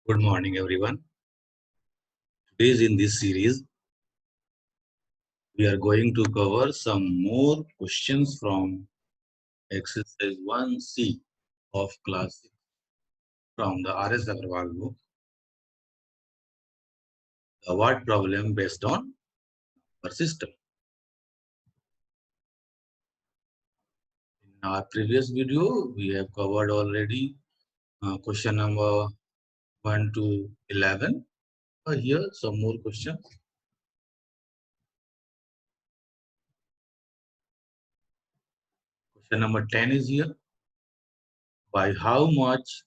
Good morning, everyone. Today in this series, we are going to cover some more questions from exercise 1C of class 6 from the R.S. Agarwal book. The word problem based on our system. In our previous video, we have covered already question number 1 to 11. Here, some more questions. Question number 10 is here. By how much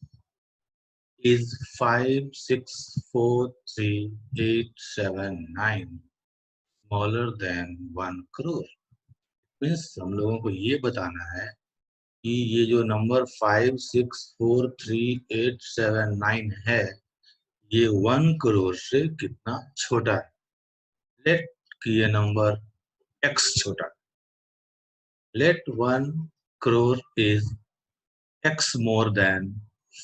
is 5643879 smaller than 1 crore? Means हम लोगों को ये बताना है कि ये जो number 5643879 है ये 1 करोड़ से कितना छोटा है. लेट कि ये नंबर x छोटा. Let 1 crore is x more than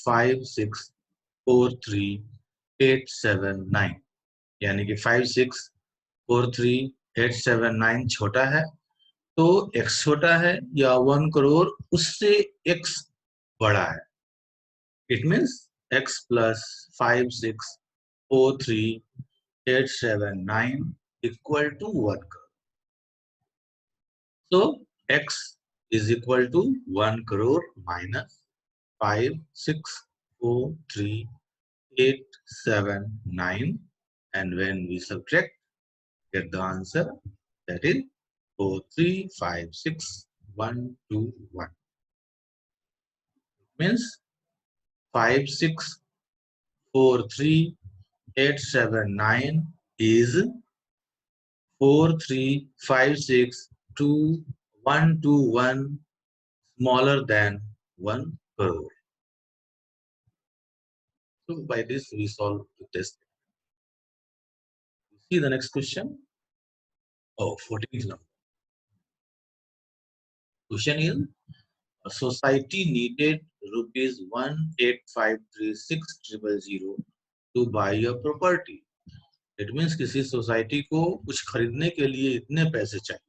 5643879 यानी कि 5643879 छोटा है तो x छोटा है या 1 करोड़ उससे x बड़ा है. It means x plus 5643879 equal to 1 crore. So x is equal to 1 crore minus 5643879, and when we subtract, get the answer, that is 4356121. Means 5643879 is 4356121 smaller than 1 crore. So by this we solve the test. See the next question. Oh, 14th number. Question is, a society needed rupees 18536,000 to buy a property. It means किसी society को कुछ खरीदने के लिए इतने पैसे चाहिए.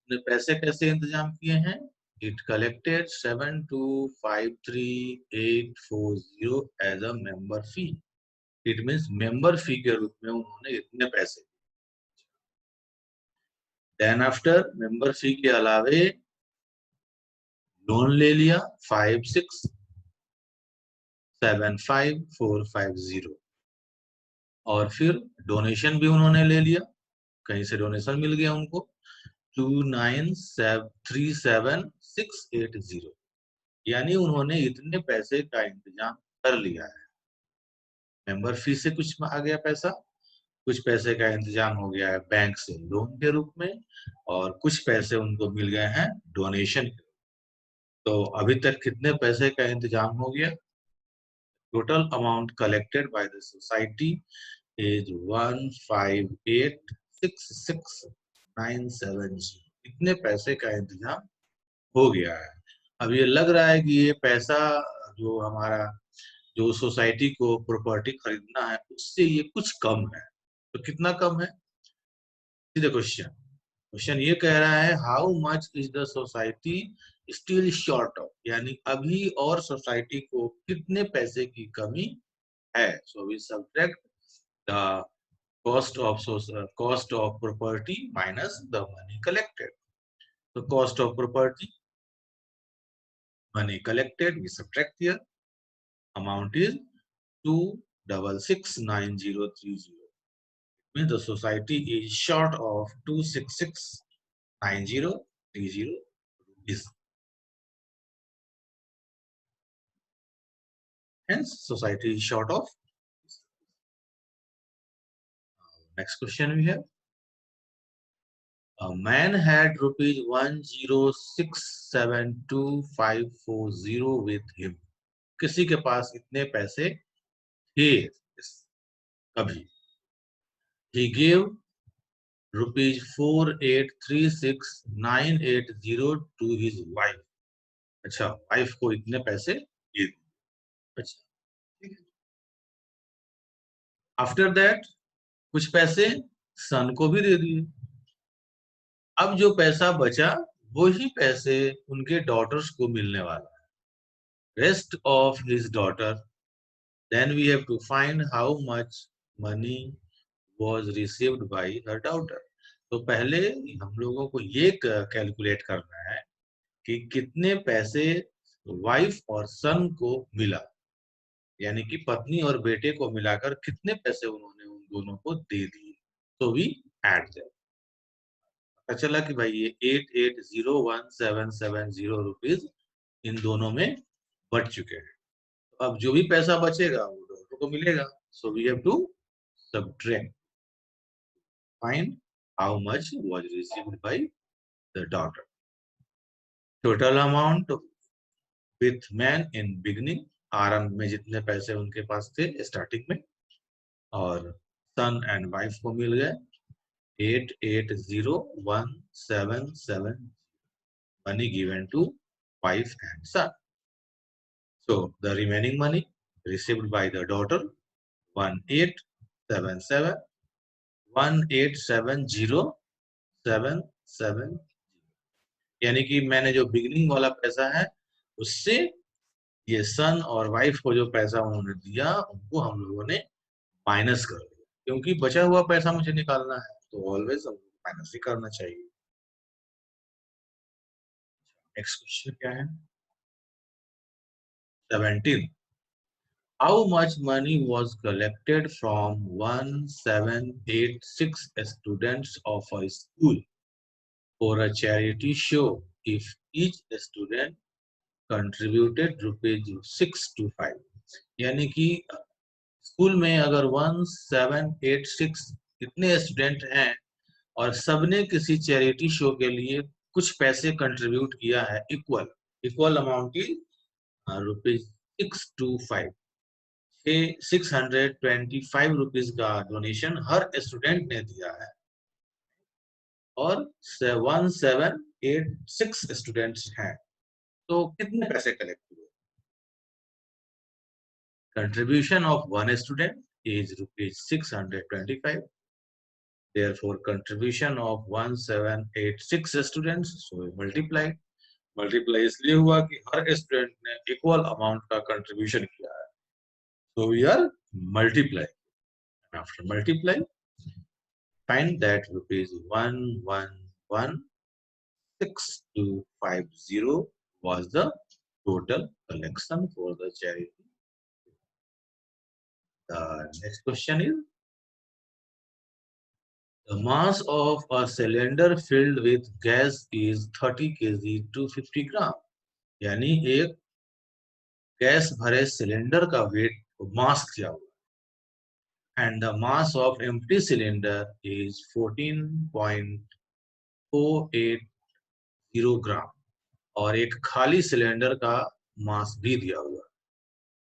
इतने पैसे कैसे इंतजाम किए हैं? It collected 7253,840 as a member fee. It means member fee के रूप में उन्होंने इतने पैसे. Then after member fee के अलावे लोन ले लिया 5675,450 और फिर डोनेशन भी उन्होंने ले लिया. कहीं से डोनेशन मिल गया उनको 2937680. यानी उन्होंने इतने पैसे का इंतजाम कर लिया है. मेंबर फी से कुछ आ गया पैसा, कुछ पैसे का इंतजाम हो गया है बैंक से लोन के रूप में और कुछ पैसे उनको मिल गए हैं डोनेशन के. तो अभी तक कितने पैसे का इंतजाम हो गया? Total amount collected by the society is 15866,970. इतने पैसे का इंतजाम हो गया है. अब ये लग रहा है कि ये पैसा जो हमारा जो सोसाइटी को प्रॉपर्टी खरीदना है उससे ये कुछ कम है. तो कितना कम है? सीधे क्वेश्चन ये कह रहा है how much is the society still short of, यानी अभी और सोसाइटी को कितने पैसे की कमी है. So we subtract the cost of property minus the money collected. So cost of property, money collected, we subtract here. Amount is 2669030. Means the society is short of 2669030 rupees. Hence society is short of. Next question we have. A man had rupees 10672,540 with him. किसी के पास इतने पैसे थे कभी. He gave rupees 4836,980 to his wife. अच्छा, wife को इतने पैसे दे दिए. अच्छा, ठीक है. आफ्टर दैट कुछ पैसे सन को भी दे दिए। अब जो पैसा बचा वो ही पैसे उनके डॉटर्स को मिलने वाला है। Rest of his daughter, then we have to find how much money was received by her daughter. तो पहले हम लोगों को ये कैलकुलेट करना है कि कितने पैसे वाइफ और सन को मिला, यानी कि पत्नी और बेटे को मिलाकर कितने पैसे उन्होंने उन दोनों को दे दिए। तो वी ऐड दैट। पता चला कि भाई ये 8801,770 रुपीज इन दोनों में बट चुके हैं। तो अब जो भी पैसा बचेगा वो डॉटर को मिलेगा। So we have to subtract, find how much was received by the daughter. Total amount with man in beginning, आरंभ में जितने पैसे उनके पास थे स्टार्टिंग में, और सन एंड वाइफ को मिल गए 880177 money given to wife and son. So the remaining money received by the daughter 1877 यानी कि मैंने जो बिगनिंग वाला पैसा है उससे ये सन और वाइफ को जो पैसा उन्होंने दिया उनको हम लोगों ने माइनस कर दिया, क्योंकि बचा हुआ पैसा मुझे निकालना है तो ऑलवेज हमको माइनस ही करना चाहिए। नेक्स्ट क्वेश्चन क्या है? 17. How much money was collected from 1786 students of a school for a charity show if each student contributed rupees 6 to 5? यानी कि स्कूल में अगर 1786 इतने स्टूडेंट हैं और सबने किसी चैरिटी शो के लिए कुछ पैसे कंट्रीब्यूट किया है, इक्वल अमाउंट की रुपीज 625, 625 रुपीज का डोनेशन हर स्टूडेंट ने दिया है और 1786 स्टूडेंट्स हैं, तो कितने पैसे कलेक्ट हुए? Contribution of one student is rupees 625, therefore contribution of 1786 students, so multiply इसलिए हुआ कि हर स्टूडेंट ने इक्वल अमाउंट का कंट्रीब्यूशन किया है, so we are multiplying, and after multiply find that rupees 111,6250 was the total collection for the charity. The next question is, the mass of a cylinder filled with gas is 30 kg to 50 gram. यानी एक gas भरे cylinder का weight mass किया हुआ, and the mass of empty cylinder is 14.480 gram, और एक खाली cylinder का मास भी दिया हुआ।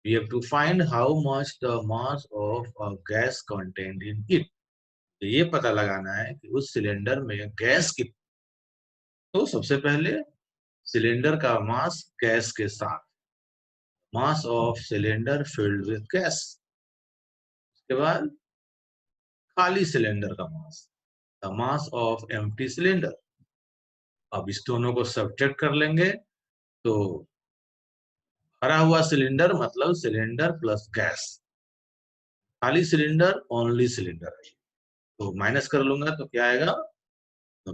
We have to find how much the mass of a gas contained in it. तो ये पता लगाना है कि उस सिलेंडर में गैस कितनी। तो सबसे पहले सिलेंडर का मास गैस के साथ, mass of cylinder filled with gas. उसके बाद खाली सिलेंडर का mass, the mass of empty cylinder. अब इस दोनों को सब्ट्रैक्ट कर लेंगे तो भरा हुआ सिलेंडर मतलब सिलेंडर प्लस गैस, खाली सिलेंडर ओनली सिलेंडर है, तो माइनस कर लूंगा तो क्या आएगा? The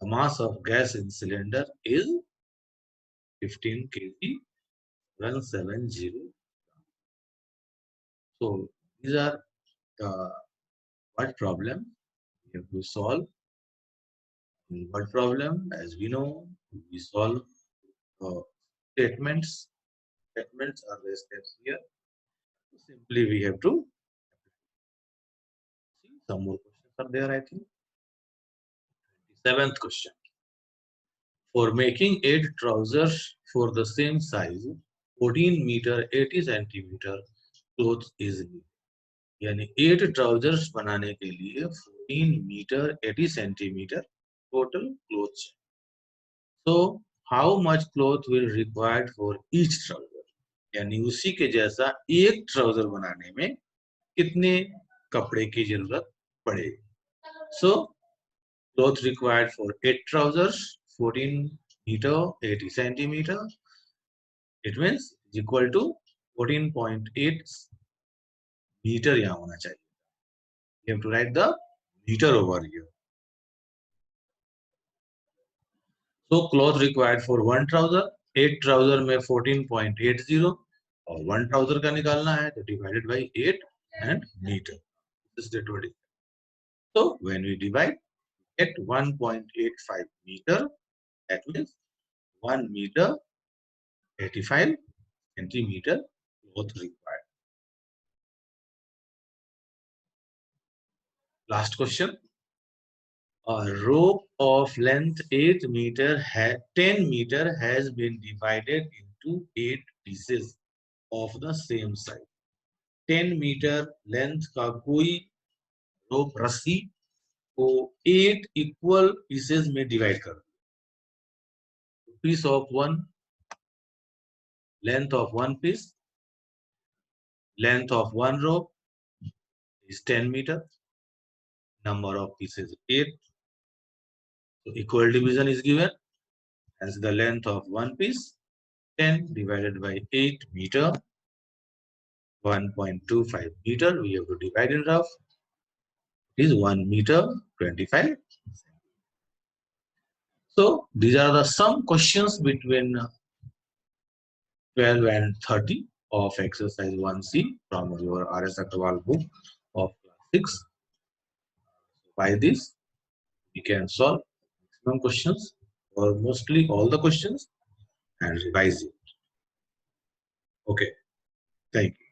mass of gas in cylinder is 15 kg 170. So these are the what problem we have to solve. In what problem, as we know, we solve statements. Statements are the steps here. Simply we have to see some more questions are there, I think. 7th question. For making 8 trousers for the same size, 14 meter 80 centimeter cloth is needed. यानी 8 trousers बनाने के लिए 14 metre 80 centimetre total cloth चाहिए। So how much cloth will required for each trouser? यानी उसी के जैसा एक ट्राउजर बनाने में कितने कपड़े की जरूरत पड़ेगी। सो cloth required for 8 trousers, 14 meter, 80 centimeter. It means is equal to 14.8 meter यहाँ होना चाहिए. You have to write the meter over here. So cloth required for 1 trouser, 8 trouser में 14.80 और 1 trouser का निकालना है तो divided by 8 and meter. This is the 20. So when we divide at 1.85 meter, that means 1 meter 85 centimeter cloth required. Last question. A rope of length 8 meter 10 meter has been divided into 8 pieces of the same size. 10 meter length का कोई rope रस्सी को 8 equal pieces में divide कर. Piece of one, length of one piece, length of one rope is 10 meter. Number of pieces 8. So equal division is given. Hence the length of one piece 10 divided by 8 meter, 1.25 meter. We have to divide in half. It is 1 meter 25. So these are the some questions between 12 and 30 of exercise 1C from your R.S. Agrawal book of class 6. By this, we can solve maximum questions or mostly all the questions and revise it. Okay, thank you.